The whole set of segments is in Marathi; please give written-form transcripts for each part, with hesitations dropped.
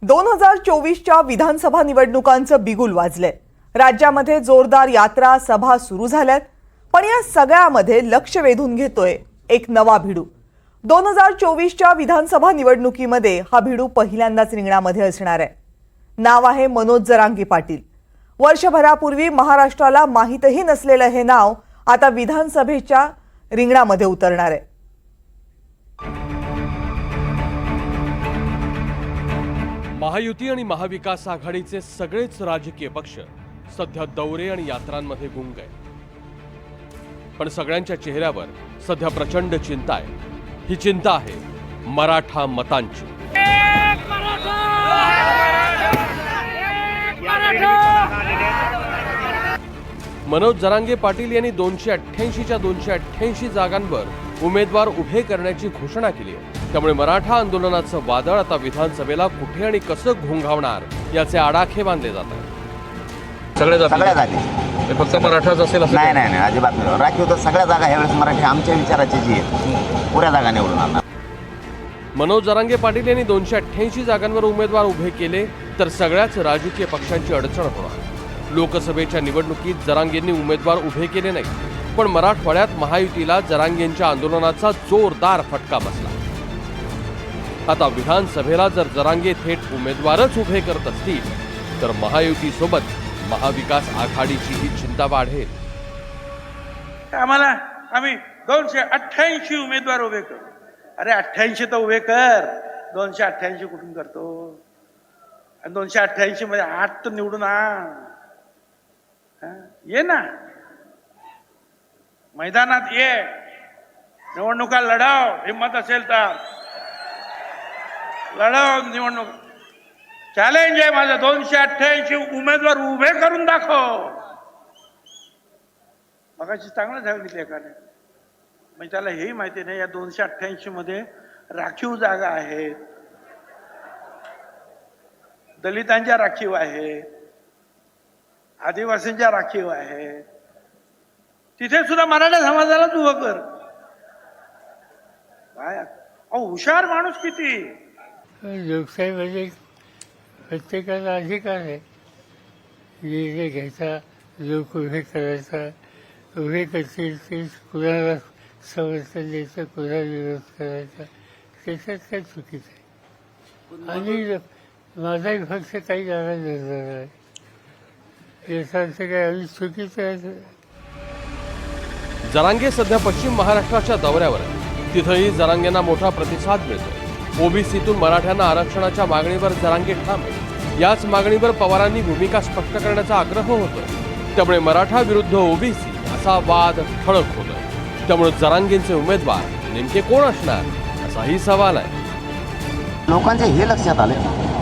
2024च्या विधानसभा निवडणुकांचं बिगुल वाजलंय। राज्यामध्ये जोरदार यात्रा सभा सुरू झाल्यात, पण या सगळ्यामध्ये लक्ष वेधून घेतोय एक नवा भिडू। 2024च्या विधानसभा निवडणुकीमध्ये हा भिडू पहिल्यांदाच रिंगणामध्ये असणार आहे। नाव आहे मनोज जरांगे पाटील। वर्षभरापूर्वी महाराष्ट्राला माहितही नसलेलं हे नाव आता विधानसभेच्या रिंगणामध्ये उतरणार आहे। महायुती आणि महाविकास आघाडीचे सगळेच राजकीय पक्ष सध्या दौरे आणि यात्रांमध्ये गुंग आहेत, पण सगळ्यांच्या चेहऱ्यावर सध्या प्रचंड चिंता आहे। ही चिंता आहे मराठा मतांची। मनोज जरांगे पाटील यांनी 288च्या 288 जागांवर उमेदवार उभे करण्याची घोषणा केली आहे। त्यामुळे मराठा आंदोलनाचं वादळ आता विधानसभेला कुठे आणि कसं घोंघावणार याचे आडाखे बांधले जात आहेत। सगळ्या जागा फक्त मराठाच असेल असं नाही नाही नाही, अजिबात नाही। राखीव तर सगळ्या जागा ह्यावेळेस मराठी आमच्या विचाराची जी आहेत पुऱ्या जागा निवडून आणणार। मनोज जरांगे पाटील यांनी 288 जागांवर उमेदवार उभे केले तर सगळ्याच राजकीय पक्षांची अडचण होणार। लोकसभेच्या निवडणुकीत जरांगेंनी उमेदवार उभे केले नाही, पण मराठवाड्यात महायुतीला जरांगेंच्या आंदोलनाचा जोरदार फटका बसला। आता विधानसभेला जर जरांगे थेट उमेदवारच उभे करत असतील तर महायुतीसोबत महाविकास आघाडीची ही चिंता वाढेल। आम्ही 288 उमेदवार उभे करू। अरे 88 तर उभे कर, 288 कुठून करतो? 288 मध्ये 8 तर निवडून आण। ये ना मैदानात, ये निवडणुका लढाव, हिम्मत असेल तर लढाव निवडणूक। चॅलेंज आहे माझं, 288 उमेदवार उभे करून दाखव। मगाशी चांगलं सांगितलं एकाने, म्हणजे त्याला हेही माहिती नाही या 288 मध्ये राखीव जागा आहेत, दलितांच्या राखीव आहे, आदिवासींच्या राखीव आहे, तिथे सुद्धा मराठा समाजालाच उभं कर। काय हुशार माणूस किती। लोकशाहीमध्ये प्रत्येकाला अधिकार आहे निर्णय घ्यायचा, लोक उभे करायचा, उभे करतील ते कुणाला समर्थन द्यायचं, कुणाला विरोध करायचा, त्याच्यात काही चुकीचं आहे। आणि माझाही पक्ष काही जागा निर्धार आहे, याचा अर्थ काय आम्ही चुकीचं आहे। जरांगे सध्या पश्चिम महाराष्ट्राच्या दौऱ्यावर आहे, तिथंही जरांगेंना मोठा प्रतिसाद मिळतो। ओबीसीतून मराठ्यांना आरक्षणाच्या मागणीवर जरांगे ठाम आहे। याच मागणीवर पवारांनी भूमिका स्पष्ट करण्याचा आग्रह होतोय, त्यामुळे मराठा विरुद्ध ओबीसी असा वाद ठळक होतोय। त्यामुळे जरांगेंचे उमेदवार नेमके कोण असणार असाही सवाल आहे। लोकांच्या हे लक्षात आलं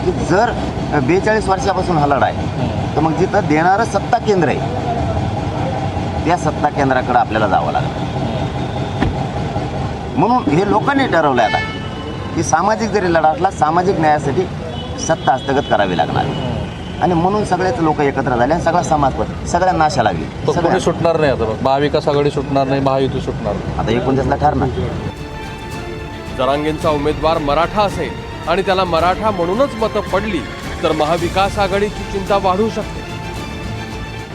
की जर 42 वर्षापासून हा लढा आहे तर मग जिथं देणारं सत्ता केंद्र आहे त्या सत्ता केंद्राकडे आपल्याला जावं लागतं। म्हणून हे लोकांनी ठरवलं आता की सामाजिक जरी लढा असला, सामाजिक न्यायासाठी सत्ता हस्तगत करावी लागणार आणि म्हणून सगळेच लोक एकत्र झाले आणि सगळा समाज सगळ्यांना आशा लागली। कोणी सुटणार नाही, आता महाविकास आघाडी सुटणार नाही, महायुती सुटणार नाही। आता 29ला ठरणार। जरांगेंचा उमेदवार मराठा असेल आणि त्याला मराठा म्हणूनच मतं पडली तर महाविकास आघाडीची चिंता वाढू शकते।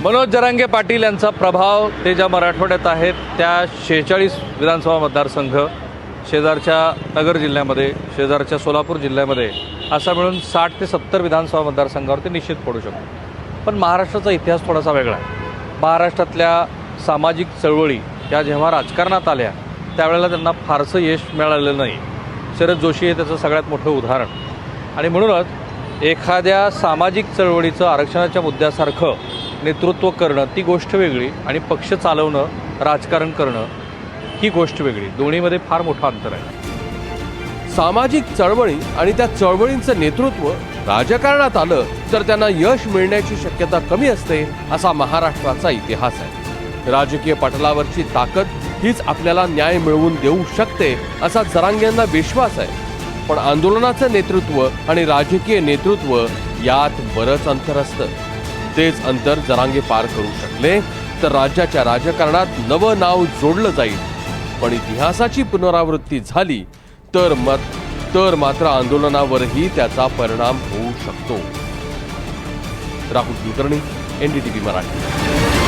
मनोज जरांगे पाटील यांचा प्रभाव ते ज्या मराठवाड्यात आहेत त्या 46 विधानसभा मतदारसंघ, शेजारच्या नगर जिल्ह्यामध्ये, शेजारच्या सोलापूर जिल्ह्यामध्ये असा मिळून 60 ते 70 विधानसभा मतदारसंघावरती निश्चित पडू शकतो। पण महाराष्ट्राचा इतिहास थोडासा वेगळा आहे। महाराष्ट्रातल्या सामाजिक चळवळी त्या जेव्हा राजकारणात आल्या त्यावेळेला त्यांना फारसं यश मिळालेलं नाही। शरद जोशी हे त्याचं सगळ्यात मोठं उदाहरण। आणि म्हणूनच एखाद्या सामाजिक चळवळीचं आरक्षणाच्या मुद्द्यासारखं नेतृत्व करणं ती गोष्ट वेगळी आणि पक्ष चालवणं, राजकारण करणं ही गोष्ट वेगळी। दोन्हीमध्ये फार मोठं अंतर आहे। सामाजिक चळवळी आणि त्या चळवळींचं नेतृत्व राजकारणात आलं तर त्यांना यश मिळण्याची शक्यता कमी असते असा महाराष्ट्राचा इतिहास आहे। राजकीय पटलावरची ताकद हीच आपल्याला न्याय मिळवून देऊ शकते असा जरांगेंना विश्वास आहे। पण आंदोलनाचं नेतृत्व आणि राजकीय नेतृत्व यात बरंच अंतर असतं। तेच अंतर जरांगे पार करू शकले तर राज्याच्या राजकारणात नवं नाव जोडलं जाईल, पण इतिहासाची पुनरावृत्ती झाली तर मत तर मात्र आंदोलनावरही त्याचा परिणाम होऊ शकतो. राहुल कुलकर्णी, NDTV मराठी.